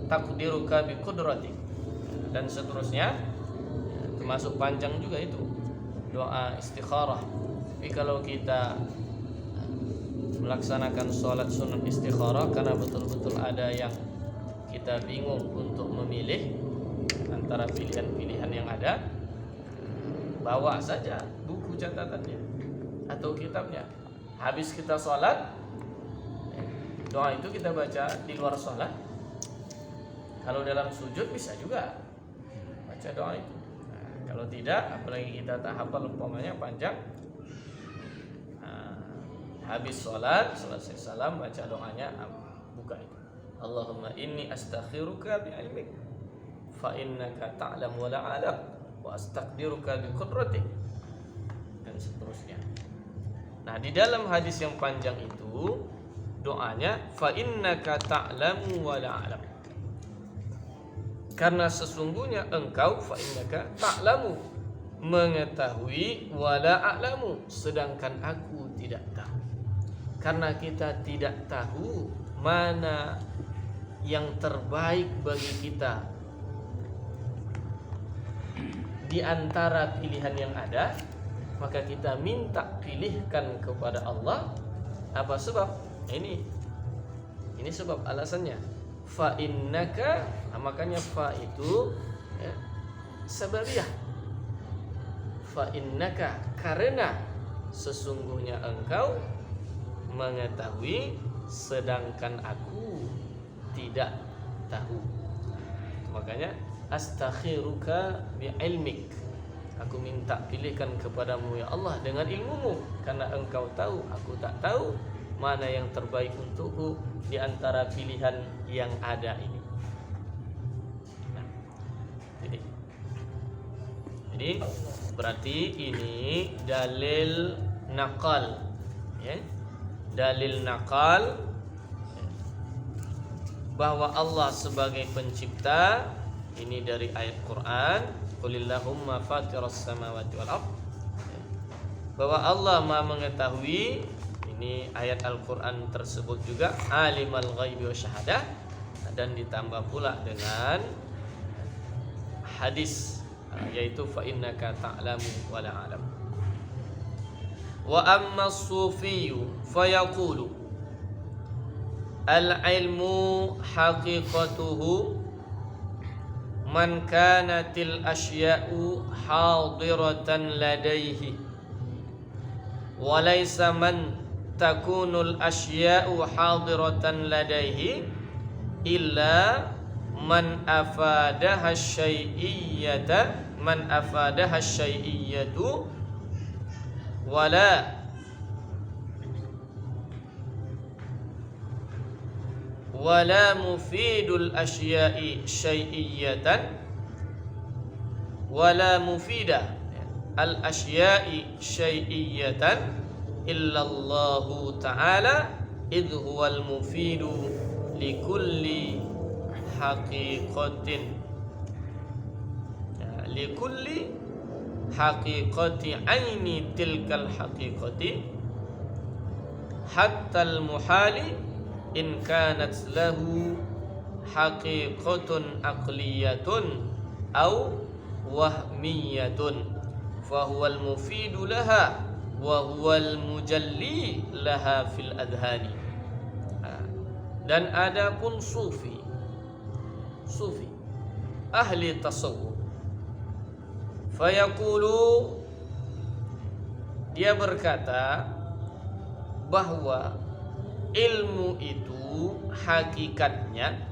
taqdiruka bi qudratik, dan seterusnya. Termasuk panjang juga itu doa istikharah. Tapi kalau kita melaksanakan sholat sunat istikharah karena betul-betul ada yang kita bingung untuk memilih antara pilihan-pilihan yang ada, bawa saja buku catatannya atau kitabnya. Habis kita sholat, doa itu kita baca di luar sholat. Kalau dalam sujud bisa juga baca doa itu. Kalau tidak, apalagi kita tak hafal umpamanya panjang, habis sholat, selesai salam, baca doanya, buka itu. Allahumma inni astakhiruka bi ilmik fa innaka ta'lam wa la a'lam wa astaqdiruka bi qudratik, dan seterusnya. Nah, di dalam hadis yang panjang itu doanya fa innaka ta'lamu wa la a'lam, karena sesungguhnya engkau fa innaka ta'lamu, mengetahui, wala a'lamu, sedangkan aku tidak tahu. Karena kita tidak tahu mana yang terbaik bagi kita di antara pilihan yang ada, maka kita minta pilihkan kepada Allah. Apa sebab? Ini sebab alasannya. Fa innaka, makanya fa itu ya, sababiyah. Fa innaka, karena sesungguhnya engkau mengetahui sedangkan aku tidak tahu. Makanya astakhiruka bi ilmik, aku minta pilihkan kepadamu ya Allah dengan ilmumu, karena engkau tahu, aku tak tahu mana yang terbaik untukku di antara pilihan yang ada ini. Nah, jadi berarti ini dalil naqal, ya, dalil naqal bahwa Allah sebagai pencipta. Ini dari ayat Quran, qulillahumma fatiras samawati wal ardh, bahwa Allah Maha mengetahui. Ini ayat Al-Quran tersebut juga alimal ghaibi wa syahadah, dan ditambah pula dengan hadis yaitu fa innaka ta'lamu wa la a'lam. Wa amma as-sufiyyu fayaqulu al-ilmu haqiqatuhu man kanatil asya'u hadiratan ladaihi wa laysa man takunul asya'u hadiratan ladaihi illa man afadaha syai'iyyata wala mufidul asya'i syai'iyyatan wala mufida al asya'i syai'iyyatan illallahu ta'ala idh huwal mufidu likulli haqiqatin, likulli haqiqati aini tilkal haqiqati hatta al muhali in kanat lahu haqiqatun aqliyatun au wahmiyatun fahuwal mufidu laha wa huwal mujalli laha fil adhani. Dan adapun sufi ahli tasawuf, fayaqulu, dia berkata bahwa ilmu itu hakikatnya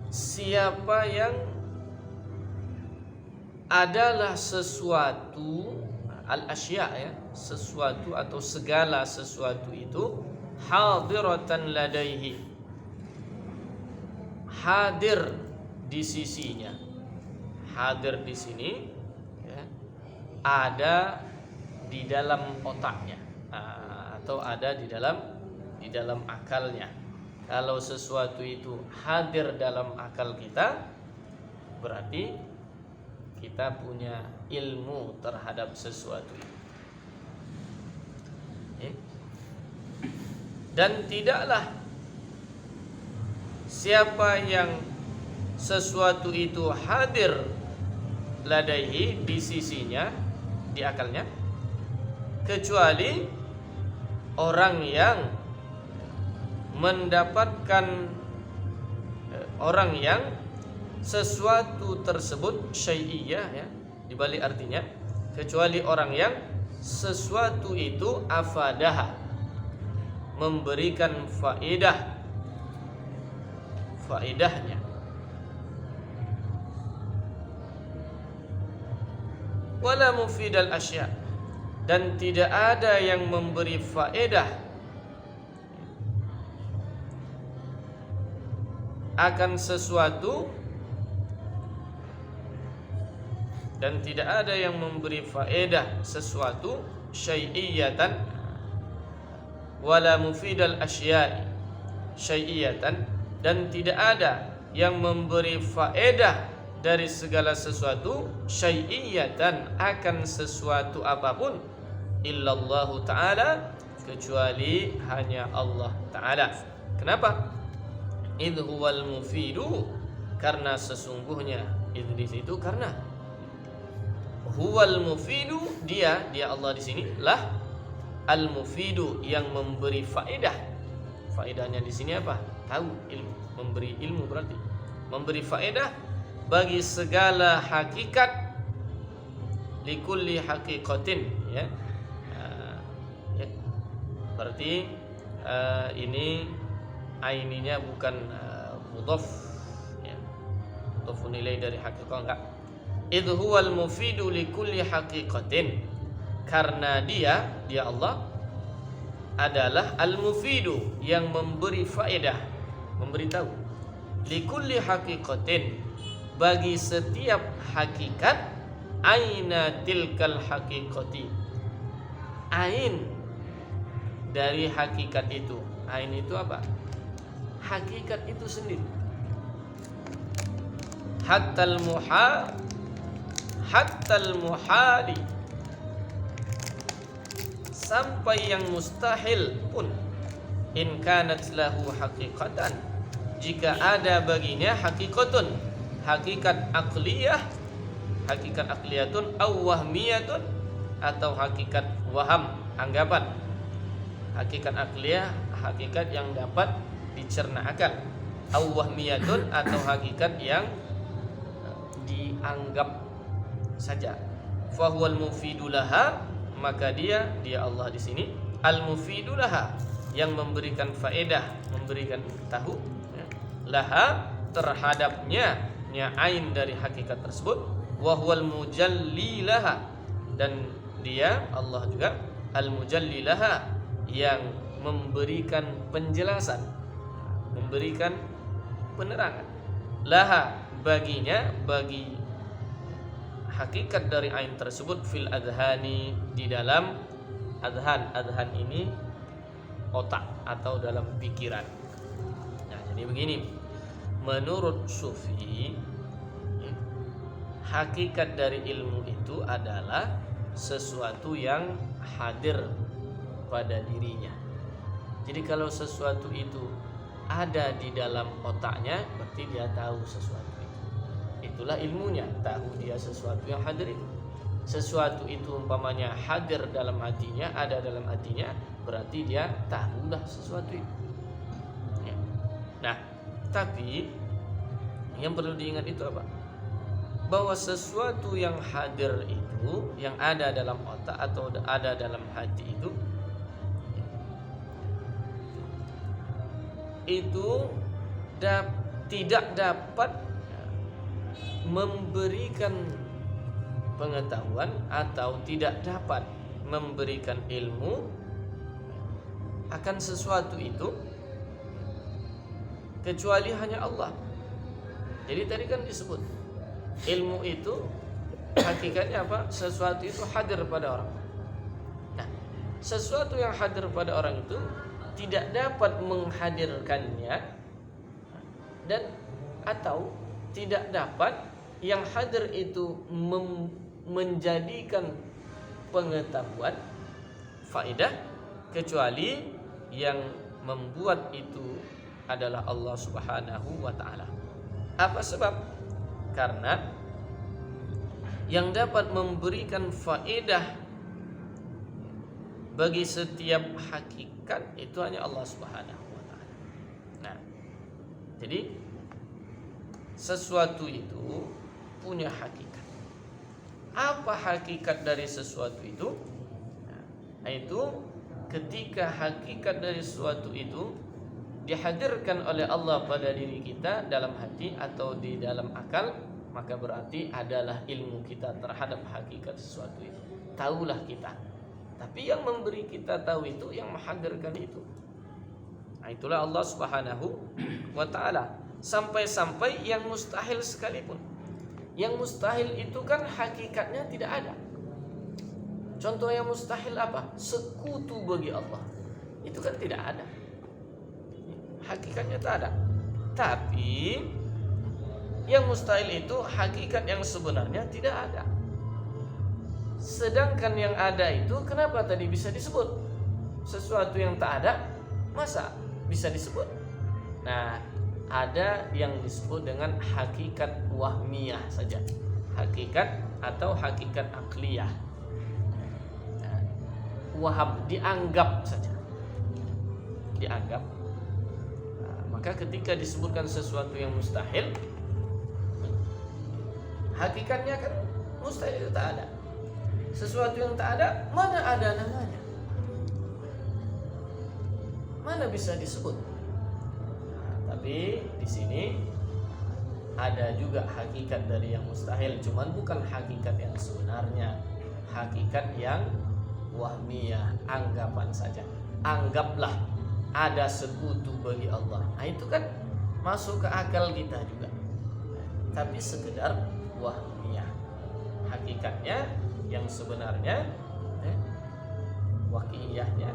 siapa yang adalah sesuatu al-asya, ya, sesuatu atau segala sesuatu itu hadiratan ladaihi, hadir di sisinya. Hadir di sini, ya, ada di dalam otaknya, atau ada di dalam akalnya. Kalau sesuatu itu hadir dalam akal kita, berarti kita punya ilmu terhadap sesuatu itu. Dan tidaklah siapa yang sesuatu itu hadir ladaihi di sisinya, di akalnya, kecuali orang yang mendapatkan, orang yang sesuatu tersebut syai'iyah, ya, dibalik artinya, kecuali orang yang sesuatu itu afadah, memberikan faedahnya. Wala mufidal asya, dan tidak ada yang memberi faedah akan sesuatu, dan tidak ada yang memberi faedah sesuatu syai'iyatan, wala mufidal asya'i syai'iyatan, dan tidak ada yang memberi faedah dari segala sesuatu syai'iyatan, akan sesuatu apapun, illallahu ta'ala, kecuali hanya Allah ta'ala. Kenapa? Idh huwal mufidu, karena sesungguhnya idris itu, karena huwal mufidu, dia Allah di sini lah al mufidu, yang memberi faedah. Faedahnya di sini apa? Tahu, ilmu, memberi ilmu, berarti memberi faedah bagi segala hakikat, likulli haqiqatin, ya. Ya. Berarti ini aininya bukan mudhaf, ya. Mudhafun ilaih dari haqiqah, enggak. Idh huwal mufidu likulli haqiqatin, karena dia Allah adalah al-mufidu, yang memberi faedah, memberitahu, likulli haqiqatin, bagi setiap hakikat, aina tilkal haqiqati, ain dari hakikat itu. Ain itu apa? Hakikat itu sendiri. Hattal muhali, sampai yang mustahil pun, in kanat lahu haqiqatan, jika ada baginya haqiqatun, hakikat akliyatun, aw wahmiyatun, atau hakikat waham, anggapan. Hakikat akliyah, hakikat yang dapat dicerna akal, aw wahmiyatun, atau hakikat yang dianggap saja. Fahuwal mufidu laha, maka dia Allah di sini al-mufidu laha, yang memberikan faedah, memberikan tahu, ya, laha, terhadapnya, ain dari hakikat tersebut, wa huwal mujalli laha, dan dia Allah juga al-mujalli laha, yang memberikan penjelasan, memberikan penerangan, laha, baginya, bagi hakikat dari ain tersebut, fil adhani, di dalam adhan ini otak atau dalam pikiran. Nah, jadi begini, menurut sufi, hakikat dari ilmu itu adalah sesuatu yang hadir pada dirinya. Jadi kalau sesuatu itu ada di dalam otaknya, berarti dia tahu sesuatu. Itulah ilmunya, tahu dia sesuatu yang hadir itu. Sesuatu itu umpamanya hadir dalam hatinya, ada dalam hatinya, berarti dia tahulah sesuatu itu, ya. Nah, tapi yang perlu diingat itu apa? Bahwa sesuatu yang hadir itu, yang ada dalam otak atau ada dalam hati itu tidak dapat memberikan pengetahuan atau tidak dapat memberikan ilmu akan sesuatu itu kecuali hanya Allah. Jadi tadi kan disebut ilmu itu hakikatnya apa? Sesuatu itu hadir pada orang. Nah, sesuatu yang hadir pada orang itu tidak dapat menghadirkannya, dan atau tidak dapat yang hadir itu menjadikan pengetahuan, faedah, kecuali yang membuat itu adalah Allah Subhanahu wa taala. Apa sebab? Karena yang dapat memberikan faedah bagi setiap hakikat itu hanya Allah Subhanahu wa taala. Nah, jadi sesuatu itu punya hakikat. Apa hakikat dari sesuatu itu? Nah, itu ketika hakikat dari sesuatu itu dihadirkan oleh Allah pada diri kita dalam hati atau di dalam akal, maka berarti adalah ilmu kita terhadap hakikat sesuatu itu. Tahulah kita. Tapi yang memberi kita tahu itu, yang menghadirkan itu. Nah, itulah Allah Subhanahu wa taala. Sampai-sampai yang mustahil sekalipun. Yang mustahil itu kan hakikatnya tidak ada. Contoh yang mustahil apa? Sekutu bagi Allah. Itu kan tidak ada. Hakikatnya tak ada. Tapi yang mustahil itu hakikat yang sebenarnya tidak ada. Sedangkan yang ada itu kenapa tadi bisa disebut? Sesuatu yang tak ada masa bisa disebut? Nah, ada yang disebut dengan hakikat wahmiyah saja. Hakikat atau hakikat akliyah. Nah, waham, dianggap saja. Dianggap. Nah, maka ketika disebutkan sesuatu yang mustahil, hakikatnya kan mustahil itu tak ada. Sesuatu yang tak ada, mana ada namanya? Mana bisa disebut? Nah, tapi di sini ada juga hakikat dari yang mustahil, cuman bukan hakikat yang sebenarnya, hakikat yang wahmiyah, anggapan saja. Anggaplah ada sekutu bagi Allah. Nah, itu kan masuk ke akal kita juga. Tapi sekedar wahmiyah. Hakikatnya yang sebenarnya waqi'iyahnya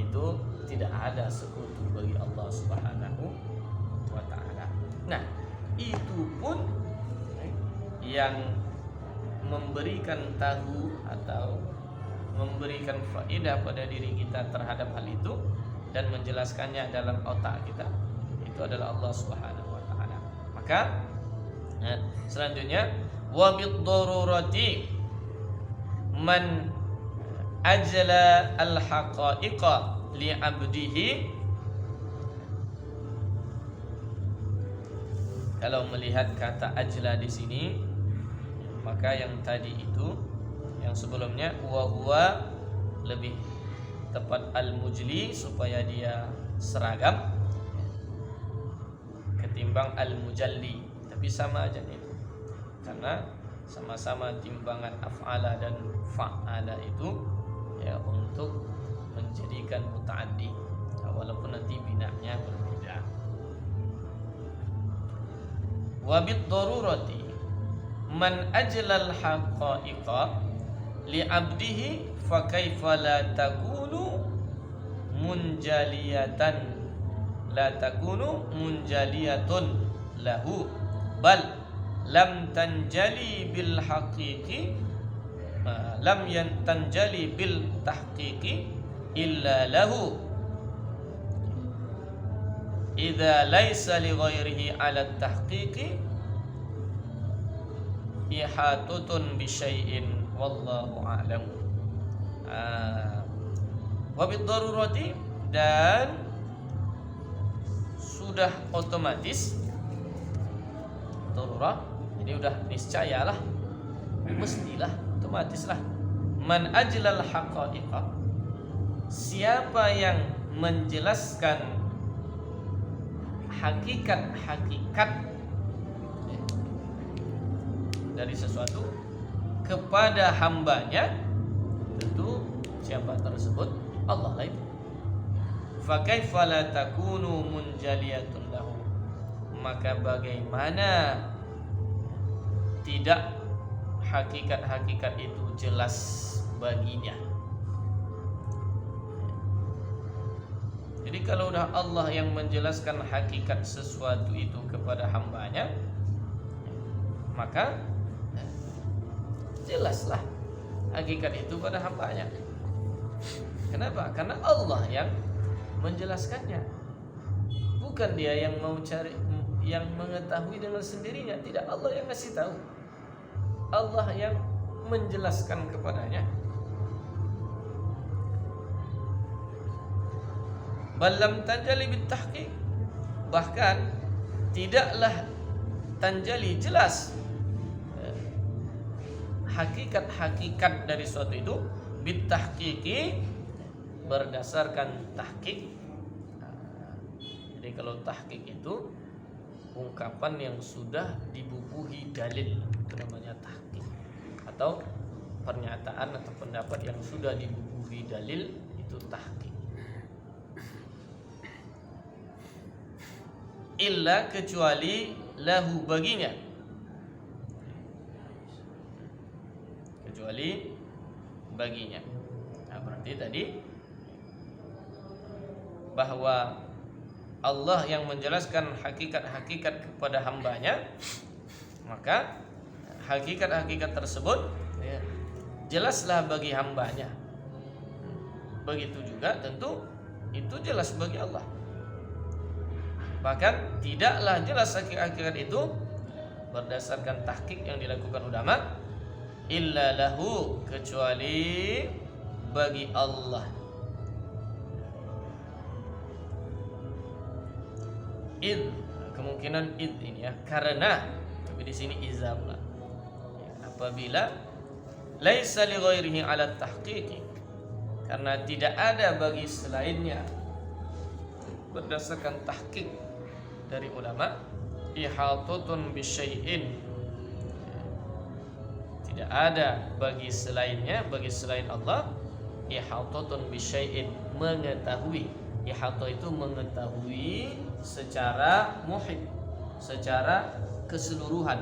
itu tidak ada sekutu bagi Allah Subhanahu wa taala. Nah, itu pun yang memberikan tahu atau memberikan faedah pada diri kita terhadap hal itu dan menjelaskannya dalam otak kita itu adalah Allah Subhanahu wa taala. Maka selanjutnya wa bid-darurati man ajla al-haqa'iqa li 'abdihi. Kalau melihat kata ajla di sini, maka yang tadi itu, yang sebelumnya wa huwa lebih tepat al-mujli supaya dia seragam ketimbang al-mujalli, tapi sama aja itu. Karena sama-sama timbangan af'ala dan fa'ala itu ya untuk menjadikan muta'addi, walaupun nanti binanya berbeda. Wa bid-darurati man ajlal haqa'iqa li 'abdihi fa kaifa la takunu munjaliyatan la takunu munjaliyatun lahu bal lam tanjali bil haqiqi lam yantanjali bil tahqiqi illa lahu idza laisa li ghairihi ala tahqiqi ihatutun bi syai'in wallahu a'lam. Wa bid darurati, dan sudah otomatis darurah, jadi udah niscayalah, mestilah, otomatislah. Man ajlal haqa'iqa, siapa yang menjelaskan hakikat-hakikat dari sesuatu kepada hambanya, tentu siapa tersebut? Allah lah itu. Fa kaifa la takunu munjaliyatun lahu, maka bagaimana tidak hakikat-hakikat itu jelas baginya. Jadi kalau udah Allah yang menjelaskan hakikat sesuatu itu kepada hambanya, maka jelaslah hakikat itu pada hambanya. Kenapa? Karena Allah yang menjelaskannya. Bukan dia yang mau cari, yang mengetahui dengan sendirinya. Tidak, Allah yang ngasih tahu. Allah yang menjelaskan kepadanya. Balam tanjali bitahqiq, bahkan tidaklah tanjali jelas hakikat dari suatu itu bitahqiqi, berdasarkan tahqiq. Jadi kalau tahqiq itu ungkapan yang sudah dibubuhi dalil, itu namanya tahqiq. Atau pernyataan atau pendapat yang sudah dibubuhi dalil, itu tahqiq. Illa, kecuali, lahu, baginya, kecuali baginya. Nah, berarti tadi bahwa Allah yang menjelaskan hakikat-hakikat kepada hambanya, maka hakikat-hakikat tersebut jelaslah bagi hambanya. Begitu juga tentu itu jelas bagi Allah. Bahkan tidaklah jelas hakikat itu berdasarkan tahqiq yang dilakukan ulama, illa lahu, kecuali bagi Allah. Id, kemungkinan id ini ya, karena, tapi di sini iza pula. Apabila laisa li ghairihi ala tahqiqi, karena tidak ada bagi selainnya berdasarkan tahqiq dari ulama, ihatatun bisyai'in, tidak ada bagi selainnya, bagi selain Allah, ihatatun bisyai'in, mengetahui. Ihata itu mengetahui secara muhit, secara keseluruhan.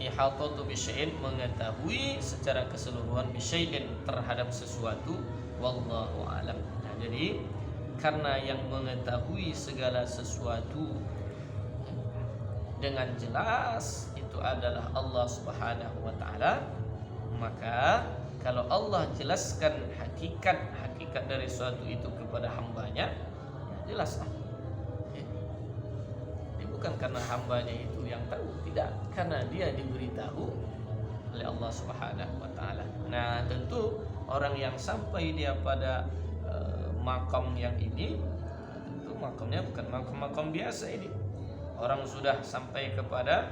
Ihatatu bisyai'in, mengetahui secara keseluruhan, bisyai'in, terhadap sesuatu, wallahu alam. Nah, jadi karena yang mengetahui segala sesuatu dengan jelas itu adalah Allah Subhanahu wa taala, maka kalau Allah jelaskan hakikat dari suatu itu kepada hambanya, ya jelaslah. Bukan karena hambanya itu yang tahu, tidak, karena dia diberitahu oleh Allah Subhanahu wa taala. Nah, tentu orang yang sampai dia pada makam yang ini, tentu makamnya bukan makam biasa ini. Orang sudah sampai kepada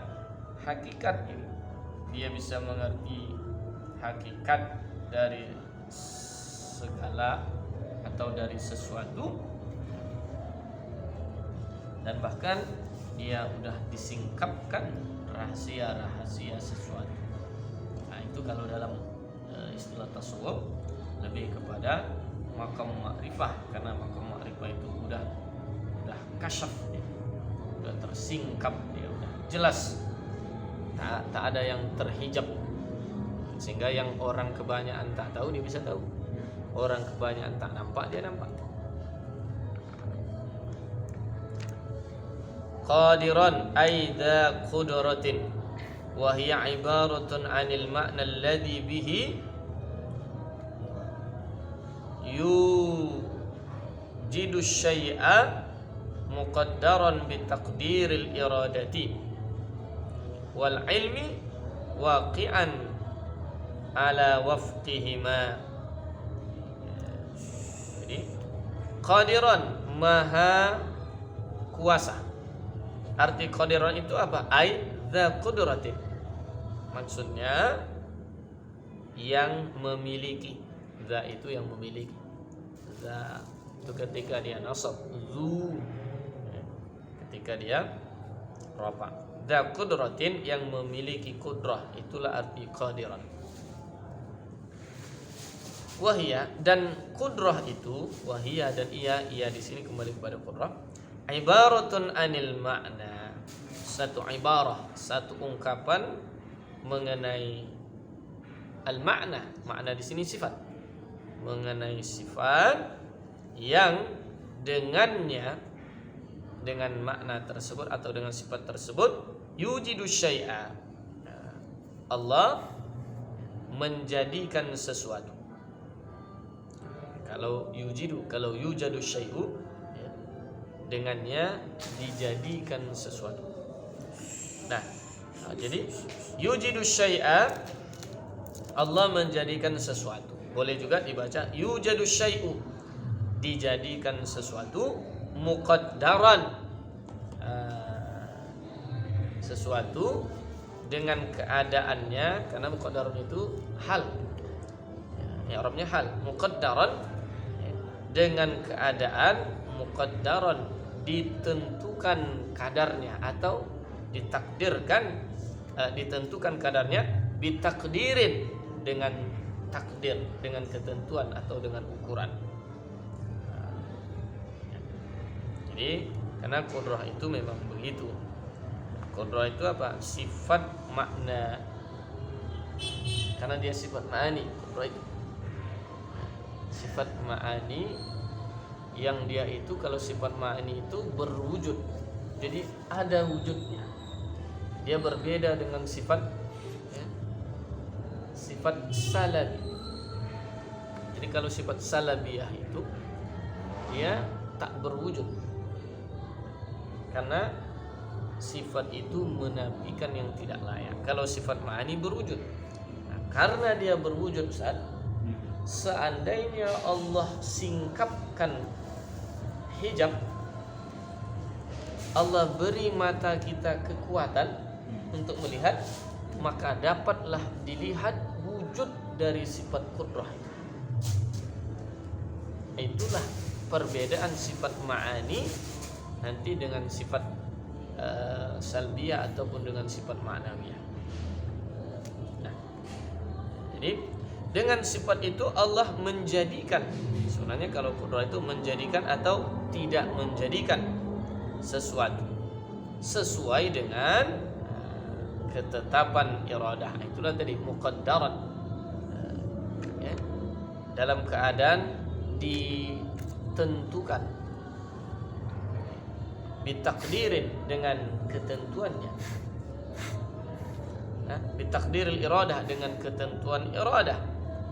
hakikat ini. Dia bisa mengerti hakikat dari segala atau dari sesuatu, dan bahkan dia udah disingkapkan rahasia-rahasia sesuatu. Nah, itu kalau dalam istilah tasawuf lebih kepada makam ma'rifah, karena makam ma'rifah itu udah kasyaf, udah tersingkap, dia udah jelas, tak ada yang terhijab, sehingga yang orang kebanyakan tak tahu dia bisa tahu, orang kebanyakan tak nampak dia nampak. Qadiran aidha qudratin wa hiya ibaratun 'anil ma'na alladhi bihi yujidu syai'a muqaddaran bi taqdiril iradati wal ilmi waqi'an ala wafqihima. Jadi qadiran, maha kuasa. Arti qadiran itu apa? Ai dza qudratin, maksudnya yang memiliki. Dza itu yang memiliki. Dza itu ketika dia nasab, zu ketika dia rafa. Dza qudratin, yang memiliki kudrah, itulah arti qadiran. Wahia, dan kudrah itu, wahia dan ia di sini kembali kepada kudrah. Ibaratun anil makna, satu ibarah, satu ungkapan mengenai al-makna. Makna di sini sifat, mengenai sifat yang dengannya, dengan makna tersebut atau dengan sifat tersebut, yujidu syai'a, Allah menjadikan sesuatu. Kalau yujadu syai'u, ya, dengannya dijadikan sesuatu. Nah, jadi yujidu syai'a, Allah menjadikan sesuatu. Boleh juga dibaca yujadu syai'u, dijadikan sesuatu, muqaddaran, sesuatu dengan keadaannya, karena muqaddaran itu hal. Ya, Arabnya hal, muqaddaran dengan keadaan, muqaddaran ditentukan kadarnya atau ditakdirkan, ditentukan kadarnya, bitakdirin dengan takdir, dengan ketentuan atau dengan ukuran. Jadi karena qudrah itu memang begitu. Qudrah itu apa? Sifat makna. Karena dia sifat ma'ani, qudrah itu sifat ma'ani, yang dia itu kalau sifat ma'ani itu berwujud. Jadi ada wujudnya. Dia berbeda dengan sifat, ya, sifat salabi. Jadi kalau sifat salabiyah itu dia tak berwujud, karena sifat itu menafikan yang tidak layak. Kalau sifat ma'ani berwujud. Nah, karena dia berwujud, Ustaz, seandainya Allah singkapkan hijab, Allah beri mata kita kekuatan untuk melihat, maka dapatlah dilihat wujud dari sifat qudrah. Itulah perbedaan sifat ma'ani nanti dengan sifat salbiyah ataupun dengan sifat ma'nawiyah. Nah, jadi dengan sifat itu Allah menjadikan, sebenarnya kalau qudrah itu menjadikan atau tidak menjadikan sesuatu sesuai dengan ketetapan iradah. Itulah tadi muqaddaran, ya, dalam keadaan ditentukan, bitakdirin dengan ketentuannya, bitakdiril iradah dengan ketentuan iradah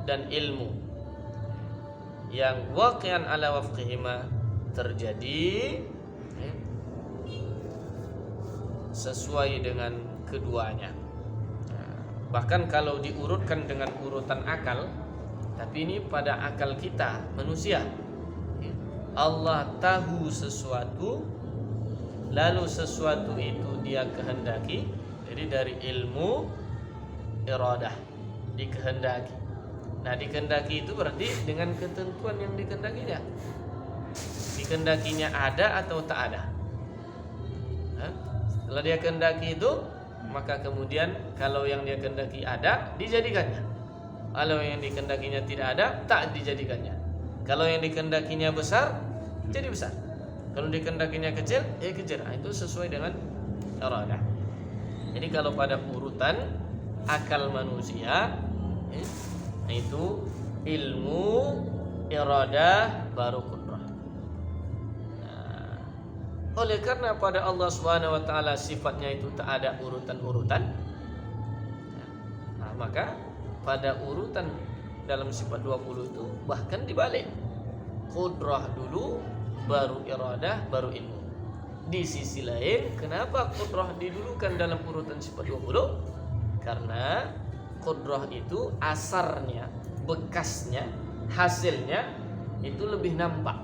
dan ilmu yang waqi'an ala wafqihima, terjadi sesuai dengan keduanya. Bahkan kalau diurutkan dengan urutan akal, tapi ini pada akal kita manusia, Allah tahu sesuatu, lalu sesuatu itu dia kehendaki. Jadi dari ilmu iradah, dikehendaki. Nah, dikehendaki itu berarti dengan ketentuan yang dikehendakinya. Dikehendakinya ada atau tak ada. Setelah dia kehendaki itu, maka kemudian kalau yang dia kehendaki ada, dijadikannya. Kalau yang dikehendakinya tidak ada, tak dijadikannya. Kalau yang dikehendakinya besar, jadi besar. Kalau dikehendakinya kecil, ya kecil. Itu sesuai dengan iradah. Jadi kalau pada urutan akal manusia, itu ilmu, iradah, baru qudrah. Nah, oleh karena pada Allah Subhanahu wa taala sifatnya itu tak ada urutan-urutan, nah, maka pada urutan dalam sifat 20 itu bahkan dibalik. Qudrah dulu, baru iradah, baru ilmu. Di sisi lain, kenapa qudrah didulukan dalam urutan sifat 20? Karena qudrah itu asarnya, bekasnya, hasilnya itu lebih nampak.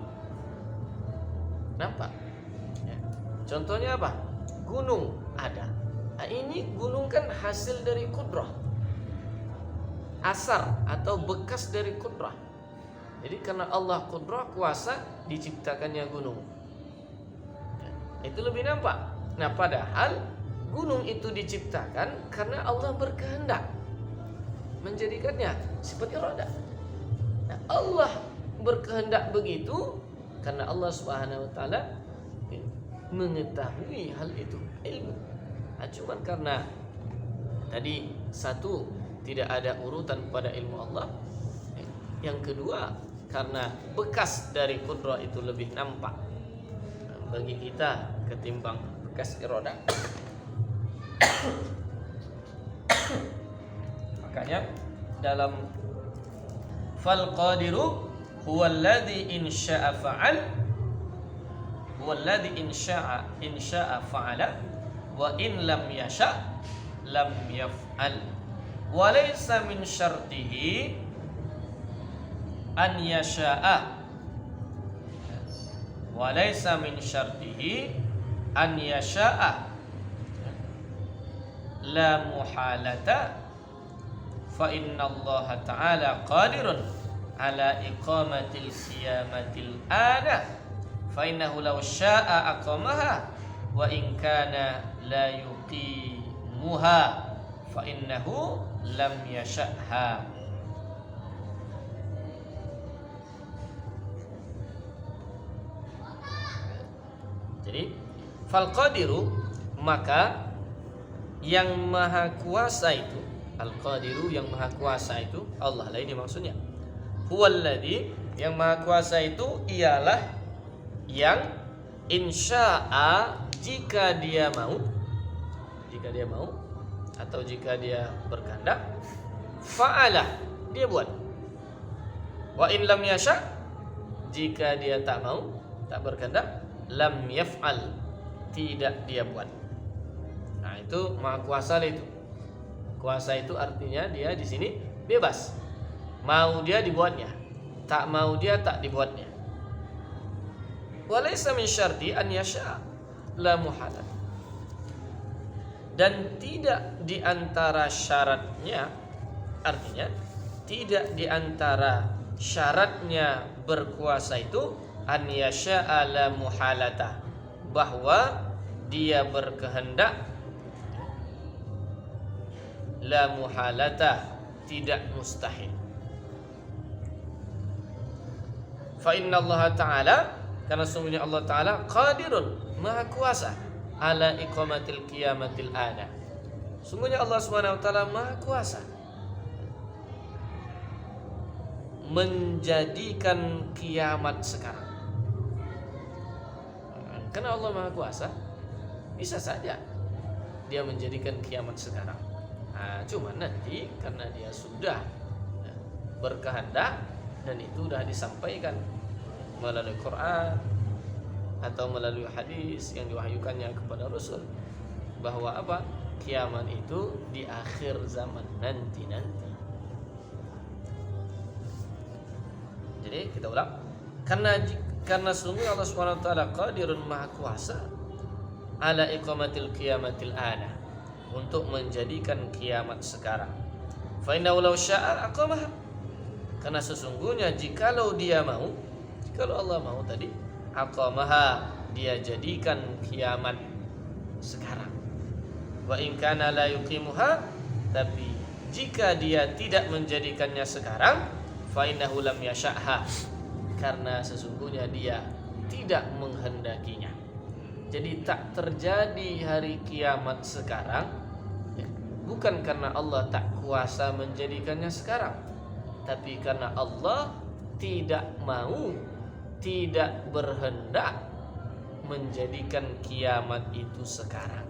Nampak. Ya. Contohnya apa? Gunung ada. Nah, ini gunung kan hasil dari qudrah. Asar atau bekas dari qudrah. Jadi karena Allah qudrah, kuasa, diciptakannya gunung. Ya. Itu lebih nampak. Nah, padahal gunung itu diciptakan karena Allah berkehendak menjadikannya sifat iradah. Nah, Allah berkehendak begitu karena Allah Subhanahu wa taala mengetahui hal itu, ilmu. Nah, cuman karena tadi satu, tidak ada urutan pada ilmu Allah. Yang kedua, karena bekas dari qudrah itu lebih nampak bagi kita ketimbang bekas iradah. Makanya dalam fal qadiru huwallazi in syaa fa'al, huwallazi in syaa fa'ala wa in lam yasha lam yaf'al. Wa laysa min syartihi an yasha'a, wa laysa min syartihi an yasha'a la muhalata fa inna Allah ta'ala qadirun ala iqamatil qiyamatil ana fa innahu law syaa aqamaha wa in kana la yuqimuha fa innahu lam yasha'ha. Jadi fal qadiru, maka yang maha kuasa itu, al qadiru yang maha kuasa itu Allah lah ini maksudnya. Huwallazi, yang maha kuasa itu ialah yang insya'a, jika dia mau atau jika dia berkehendak, fa'alah, dia buat. Wa in lam yasha, jika dia tak mau, tak berkehendak, lam yaf'al, tidak dia buat. Nah, itu maha kuasa itu. Kuasa itu artinya dia di sini bebas. Mau dia dibuatnya, tak mau dia tak dibuatnya. Walaysa min syarti an yasha la muhalat. Dan tidak di antara syaratnya, artinya tidak di antara syaratnya berkuasa itu an yasha'a la muhalata, bahwa dia berkehendak, la muhalata, tidak mustahil. Fa inna Allah Ta'ala, karena sungguhnya Allah Ta'ala qadirun, maha kuasa, ala iqamatil qiyamatil ana, sungguhnya Allah Subhanahu wa taala maha kuasa menjadikan kiamat sekarang. Karena Allah maha kuasa, bisa saja dia menjadikan kiamat sekarang. Nah, cuma nanti karena dia sudah berkehendak dan itu sudah disampaikan melalui Quran atau melalui hadis yang diwahyukannya kepada Rasul, bahwa apa? Kiamat itu di akhir zaman nanti. Jadi kita ulang, karena sungguh Allah Subhanahu wa taala qadirun, maha kuasa, ala iqamatil qiyamatil ana, untuk menjadikan kiamat sekarang. Fa innahu law syaa aqamaha, karena sesungguhnya jikalau dia mau, jikalau Allah mau tadi, aqamaha, dia jadikan kiamat sekarang. Wa in kana la yuqimuha, tapi jika dia tidak menjadikannya sekarang, fa innahu lam yasha'ha, karena sesungguhnya dia tidak menghendakinya. Jadi tak terjadi hari kiamat sekarang, bukan karena Allah tak kuasa menjadikannya sekarang, tapi karena Allah tidak mau, tidak berhendak menjadikan kiamat itu sekarang.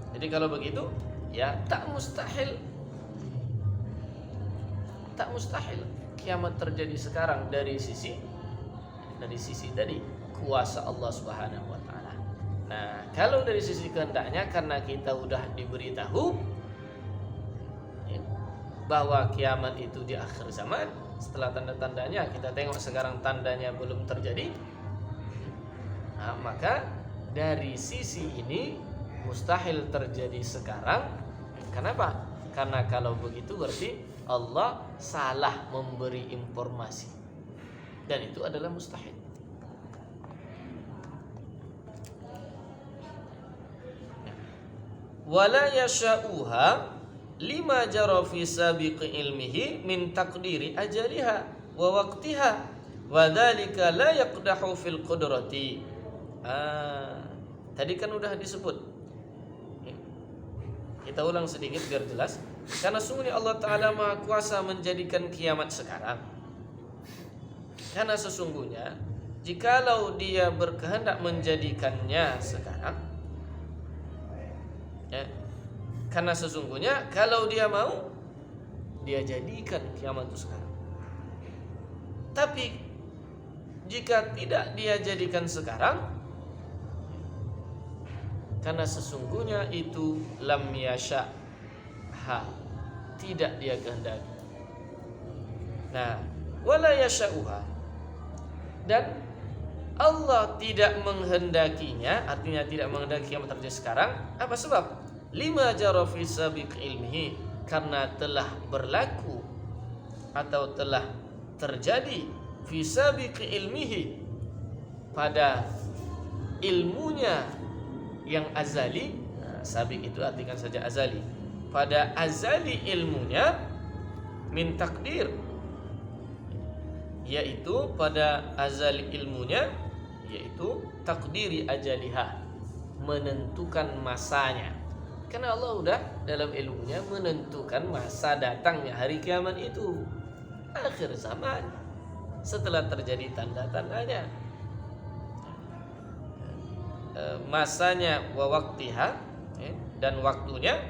Jadi kalau begitu, ya tak mustahil kiamat terjadi sekarang dari sisi tadi kuasa Allah Subhanahu wa taala. Nah, kalau dari sisi kehendaknya, karena kita udah diberitahu bahwa kiamat itu di akhir zaman, setelah tanda-tandanya kita tengok sekarang tandanya belum terjadi. Nah, maka dari sisi ini mustahil terjadi sekarang. Kenapa? Karena kalau begitu berarti Allah salah memberi informasi, dan itu adalah mustahil. Wala yasha'uha lima jara fi sabiqi ilmihi min taqdiri ajaliha wa waqtiha wa dzalika la yaqdahu fil qudrati. Tadi kan udah disebut. Kita ulang sedikit biar jelas. Karena sungguhnya Allah Ta'ala maha kuasa menjadikan kiamat sekarang. Karena sesungguhnya jikalau dia berkehendak menjadikannya sekarang, ya, karena sesungguhnya kalau dia mau, dia jadikan kiamat itu sekarang. Tapi jika tidak dia jadikan sekarang, karena sesungguhnya itu lam yasha, tidak dia kehendaki. Nah, wala yasha'uha, dan Allah tidak menghendakinya, artinya tidak menghendaki yang terjadi sekarang. Apa sebab? Lima jara fi sabiq ilmihi, karena telah berlaku atau telah terjadi fi sabiq ilmihi, pada ilmunya yang azali. Nah, sabiq itu artikan saja azali. Pada azali ilmunya, min takdir, yaitu pada azali ilmunya, yaitu takdiri ajaliha, menentukan masanya. Karena Allah udah dalam ilmunya menentukan masa datangnya hari kiamat itu, akhir zaman, setelah terjadi tanda-tandanya, masanya wa waktiha, dan waktunya,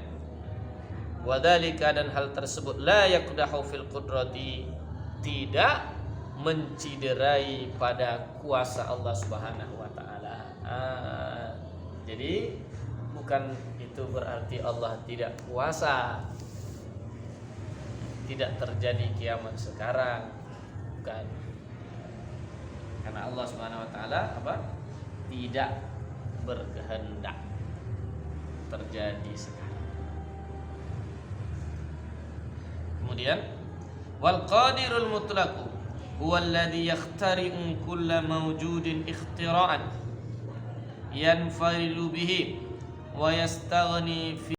wadhalika, dan hal tersebut la yakdahu fil qudrati, tidak menciderai pada kuasa Allah Subhanahu wa taala. Jadi bukan itu berarti Allah tidak kuasa, tidak terjadi kiamat sekarang, bukan. Karena Allah Subhanahu wa taala tidak berkehendak terjadi sekarang. Kemudian wal qadirul mutlaqu huwa alladhi yakhtari'u kulla mawjudin ikhtira'an yanfaridu bihi wa yastaghni fi